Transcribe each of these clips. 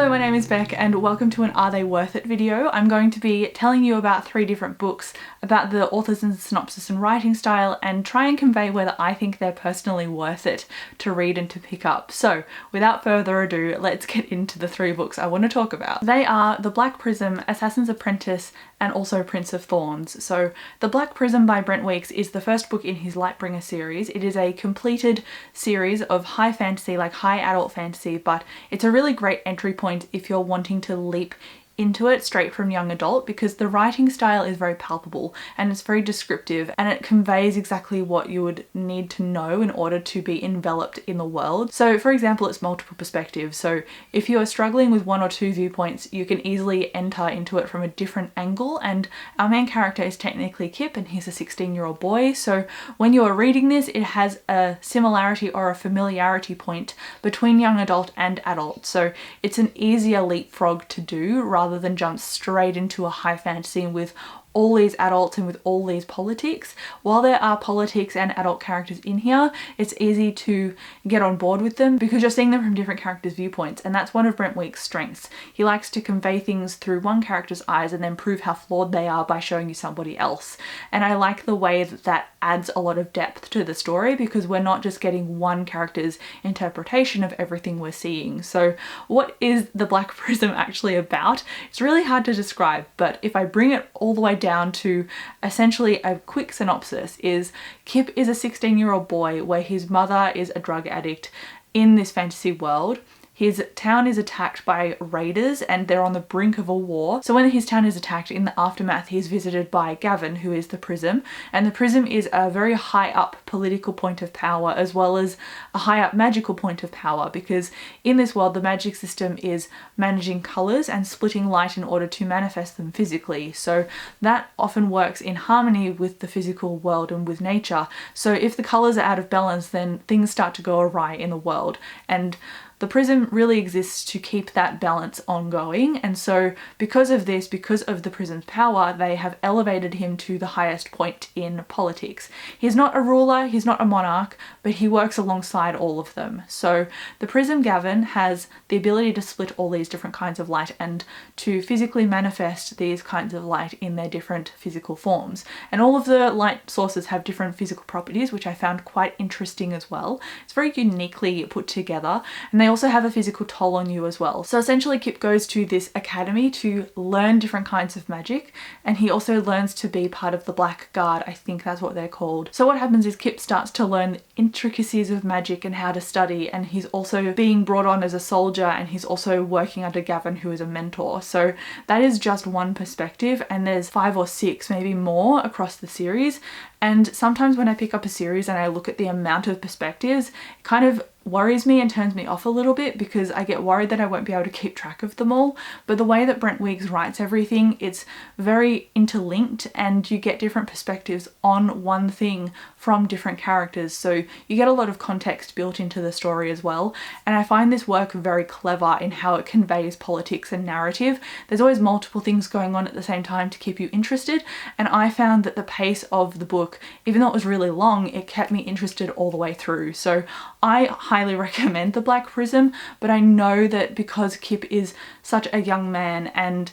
Hello, my name is Beck and welcome to an Are They Worth It video. I'm going to be telling you about 3 different books, about the authors and synopsis and writing style, and try and convey whether I think they're personally worth it to read and to pick up. So without further ado, let's get into the 3 books I want to talk about. They are The Black Prism, Assassin's Apprentice, and also Prince of Thorns. So The Black Prism by Brent Weeks is the first book in his Lightbringer series. It is a completed series of high fantasy, like high adult fantasy, but it's a really great entry point if you're wanting to leap into it straight from young adult, because the writing style is very palpable and it's very descriptive and it conveys exactly what you would need to know in order to be enveloped in the world. So for example, it's multiple perspectives. So if you are struggling with 1 or 2 viewpoints, you can easily enter into it from a different angle, and our main character is technically Kip and he's a 16-year-old boy. So when you are reading this, it has a similarity or a familiarity point between young adult and adult. So it's an easier leapfrog to do rather than jump straight into a high fantasy with all these adults and with all these politics. While there are politics and adult characters in here, it's easy to get on board with them because you're seeing them from different characters' viewpoints, and that's one of Brent Weeks' strengths. He likes to convey things through one character's eyes and then prove how flawed they are by showing you somebody else. And I like the way that that adds a lot of depth to the story, because we're not just getting one character's interpretation of everything we're seeing. So what is The Black Prism actually about? It's really hard to describe, but if I bring it all the way down to essentially a quick synopsis, is Kip is a 16-year-old boy where his mother is a drug addict in this fantasy world. His town is attacked by raiders and they're on the brink of a war. So when his town is attacked, in the aftermath, he's visited by Gavin, who is the Prism. And the Prism is a very high up political point of power, as well as a high up magical point of power, because in this world, the magic system is managing colors and splitting light in order to manifest them physically. So that often works in harmony with the physical world and with nature. So if the colors are out of balance, then things start to go awry in the world. And the Prism really exists to keep that balance ongoing, and so because of this, because of the Prism's power, they have elevated him to the highest point in politics. He's not a ruler, he's not a monarch, but he works alongside all of them. So the Prism Gavin has the ability to split all these different kinds of light and to physically manifest these kinds of light in their different physical forms. And all of the light sources have different physical properties, which I found quite interesting as well. It's very uniquely put together, and they also have a physical toll on you as well. So essentially Kip goes to this academy to learn different kinds of magic, and he also learns to be part of the Black Guard, I think that's what they're called. So what happens is Kip starts to learn the intricacies of magic and how to study, and he's also being brought on as a soldier, and he's also working under Gavin, who is a mentor. So that is just one perspective, and there's 5 or 6, maybe more, across the series. And sometimes when I pick up a series and I look at the amount of perspectives, it kind of worries me and turns me off a little bit, because I get worried that I won't be able to keep track of them all. But the way that Brent Weeks writes everything, it's very interlinked and you get different perspectives on one thing from different characters. So you get a lot of context built into the story as well. And I find this work very clever in how it conveys politics and narrative. There's always multiple things going on at the same time to keep you interested. And I found that the pace of the book, even though it was really long, it kept me interested all the way through. So I highly recommend The Black Prism, but I know that because Kip is such a young man and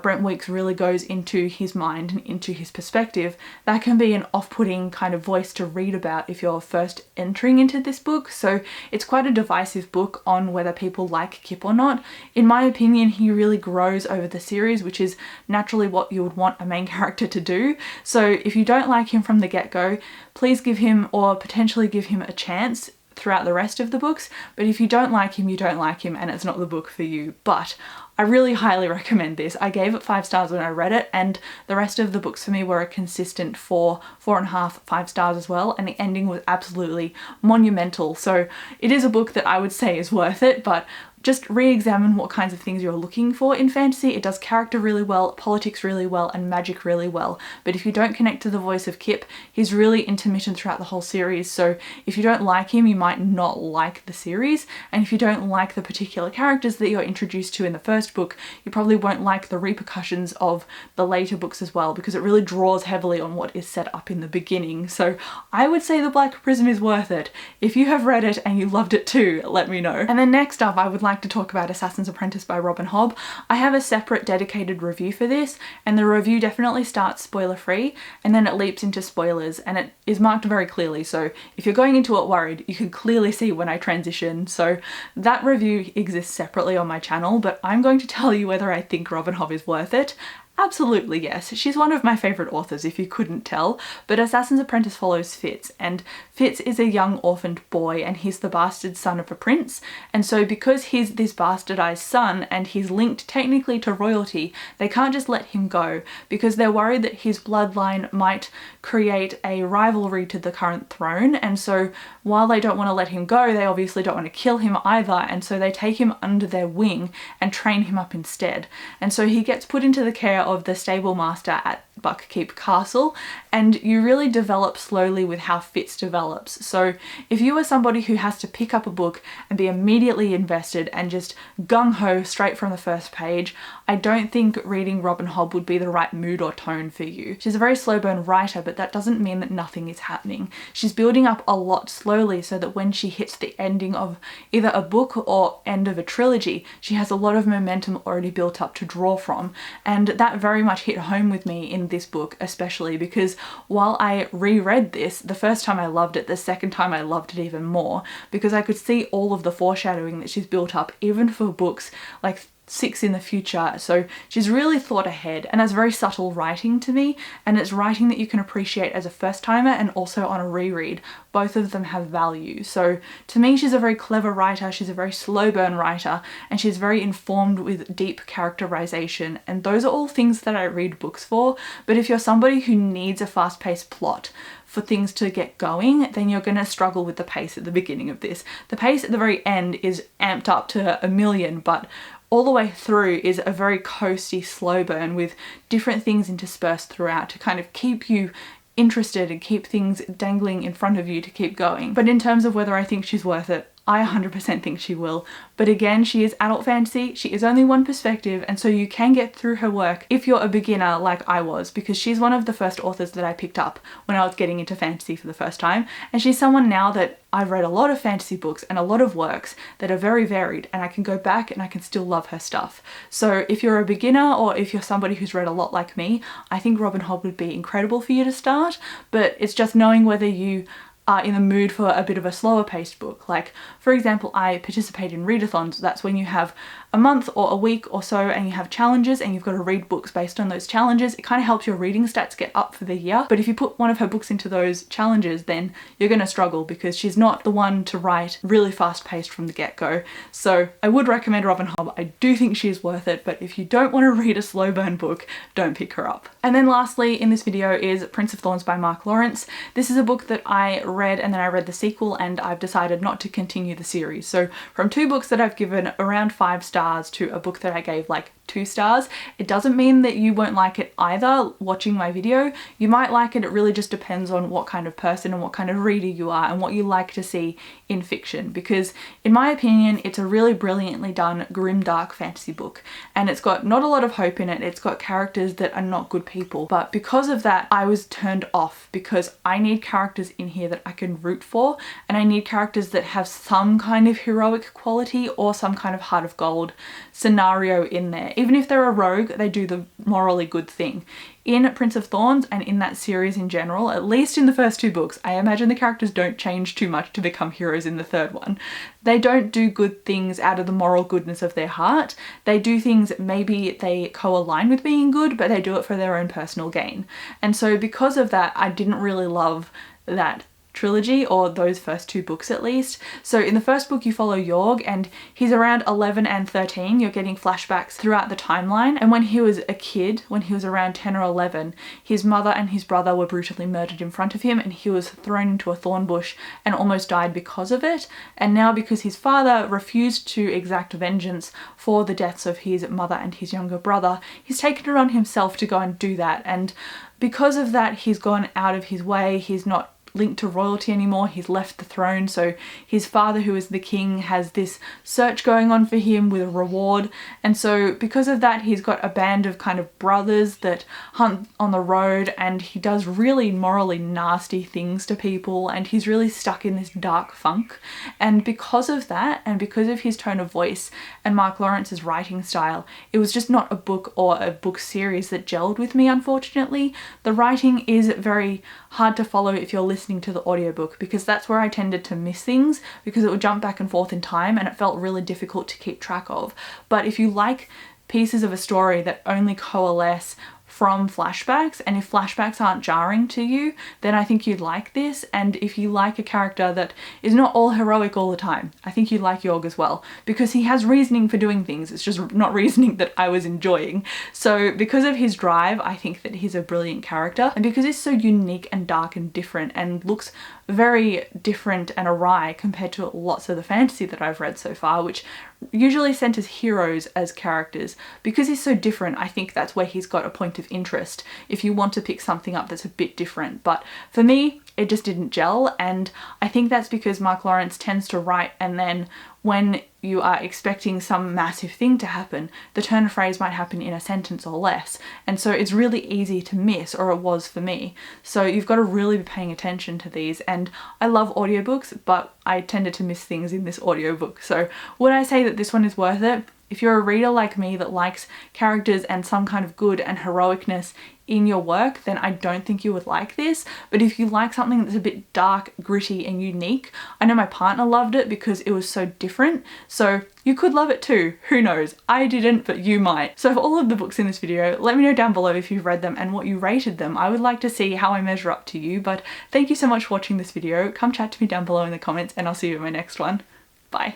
Brent Weeks really goes into his mind and into his perspective, that can be an off-putting kind of voice to read about if you're first entering into this book. So it's quite a divisive book on whether people like Kip or not. In my opinion, he really grows over the series, which is naturally what you would want a main character to do. So if you don't like him from the get-go, please give him, or potentially give him, a chance throughout the rest of the books. But if you don't like him, you don't like him, and it's not the book for you. But I really highly recommend this. I gave it 5 stars when I read it, and the rest of the books for me were a consistent 4, 4.5, 5 stars as well, and the ending was absolutely monumental. So it is a book that I would say is worth it, but just re-examine what kinds of things you're looking for in fantasy. It does character really well, politics really well, and magic really well. But if you don't connect to the voice of Kip, he's really intermittent throughout the whole series. So if you don't like him, you might not like the series. And if you don't like the particular characters that you're introduced to in the first book, you probably won't like the repercussions of the later books as well, because it really draws heavily on what is set up in the beginning. So I would say The Black Prism is worth it. If you have read it and you loved it too, let me know. And then next up, I would like like to talk about Assassin's Apprentice by Robin Hobb. I have a separate dedicated review for this, and the review definitely starts spoiler free and then it leaps into spoilers, and it is marked very clearly, so if you're going into it worried, you can clearly see when I transition. So that review exists separately on my channel, but I'm going to tell you whether I think Robin Hobb is worth it. Absolutely yes. She's one of my favourite authors if you couldn't tell, but Assassin's Apprentice follows Fitz, and Fitz is a young orphaned boy and he's the bastard son of a prince, and so because he's this bastardized son and he's linked technically to royalty, they can't just let him go because they're worried that his bloodline might create a rivalry to the current throne, and so while they don't want to let him go, they obviously don't want to kill him either, and so they take him under their wing and train him up instead. And so he gets put into the care of the stable master at Buckkeep Castle, and you really develop slowly with how Fitz develops. So if you are somebody who has to pick up a book and be immediately invested and just gung-ho straight from the first page, I don't think reading Robin Hobb would be the right mood or tone for you. She's a very slow burn writer, but that doesn't mean that nothing is happening. She's building up a lot slowly so that when she hits the ending of either a book or end of a trilogy, she has a lot of momentum already built up to draw from, and that very much hit home with me in this book, especially because while I reread this, the first time I loved it, the second time I loved it even more because I could see all of the foreshadowing that she's built up even for books like 6 in the future. So she's really thought ahead, and that's very subtle writing to me, and it's writing that you can appreciate as a first timer and also on a reread. Both of them have value. So to me, she's a very clever writer, she's a very slow burn writer, and she's very informed with deep characterization, and those are all things that I read books for. But if you're somebody who needs a fast-paced plot for things to get going, then you're going to struggle with the pace at the beginning of this. The pace at the very end is amped up to 1,000,000, but all the way through is a very coasty slow burn with different things interspersed throughout to kind of keep you interested and keep things dangling in front of you to keep going. But in terms of whether I think she's worth it, I 100% think she will. But again, she is adult fantasy, she is only one perspective, and so you can get through her work if you're a beginner like I was, because she's one of the first authors that I picked up when I was getting into fantasy for the first time, and she's someone now that I've read a lot of fantasy books and a lot of works that are very varied, and I can go back and I can still love her stuff. So if you're a beginner or if you're somebody who's read a lot like me, I think Robin Hobb would be incredible for you to start, but it's just knowing whether you are in the mood for a bit of a slower paced book. Like, for example, I participate in readathons. That's when you have a month or a week or so and you have challenges and you've got to read books based on those challenges. It kind of helps your reading stats get up for the year. But if you put one of her books into those challenges, then you're going to struggle because she's not the one to write really fast paced from the get-go. So I would recommend Robin Hobb. I do think she's worth it, but if you don't want to read a slow burn book, don't pick her up. And then lastly in this video is Prince of Thorns by Mark Lawrence. This is a book that I read and then I read the sequel, and I've decided not to continue the series. So from 2 books that I've given around 5 stars to a book that I gave like 2 stars, it doesn't mean that you won't like it either watching my video. You might like it, it really just depends on what kind of person and what kind of reader you are and what you like to see in fiction, because in my opinion it's a really brilliantly done grimdark fantasy book, and it's got not a lot of hope in it. It's got characters that are not good people, but because of that I was turned off, because I need characters in here that I can root for, and I need characters that have some kind of heroic quality or some kind of heart of gold scenario in there. Even if they're a rogue, they do the morally good thing. In Prince of Thorns and in that series in general, at least in the first 2 books, I imagine the characters don't change too much to become heroes in the 3rd one. They don't do good things out of the moral goodness of their heart. They do things maybe they co-align with being good, but they do it for their own personal gain. And so because of that, I didn't really love that trilogy, or those first 2 books at least. So in the first book you follow Jorg, and he's around 11 and 13. You're getting flashbacks throughout the timeline, and when he was a kid, when he was around 10 or 11, his mother and his brother were brutally murdered in front of him, and he was thrown into a thorn bush and almost died because of it. And now, because his father refused to exact vengeance for the deaths of his mother and his younger brother, he's taken it on himself to go and do that, and because of that he's gone out of his way. He's not linked to royalty anymore. He's left the throne, so his father, who is the king, has this search going on for him with a reward, and so because of that he's got a band of kind of brothers that hunt on the road, and he does really morally nasty things to people, and he's really stuck in this dark funk. And because of that, and because of his tone of voice and Mark Lawrence's writing style, it was just not a book or a book series that gelled with me, unfortunately. The writing is very hard to follow if you're listening to the audiobook, because that's where I tended to miss things, because it would jump back and forth in time and it felt really difficult to keep track of. But if you like pieces of a story that only coalesce from flashbacks, and if flashbacks aren't jarring to you, then I think you'd like this. And if you like a character that is not all heroic all the time, I think you'd like Jorg as well, because he has reasoning for doing things. It's just not reasoning that I was enjoying. So because of his drive, I think that he's a brilliant character, and because he's so unique and dark and different and looks very different and awry compared to lots of the fantasy that I've read so far, which usually centers heroes as characters. Because he's so different, I think that's where he's got a point of interest if you want to pick something up that's a bit different. But for me, it just didn't gel, and I think that's because Mark Lawrence tends to write, and then when you are expecting some massive thing to happen, the turn of phrase might happen in a sentence or less, and so it's really easy to miss, or it was for me. So you've got to really be paying attention to these, and I love audiobooks, but I tended to miss things in this audiobook. So would I say that this one is worth it? If you're a reader like me that likes characters and some kind of good and heroicness in your work, then I don't think you would like this. But if you like something that's a bit dark, gritty and unique, I know my partner loved it because it was so different, so you could love it too. Who knows? I didn't, but you might. So for all of the books in this video, let me know down below if you've read them and what you rated them. I would like to see how I measure up to you, but thank you so much for watching this video. Come chat to me down below in the comments, and I'll see you in my next one. Bye.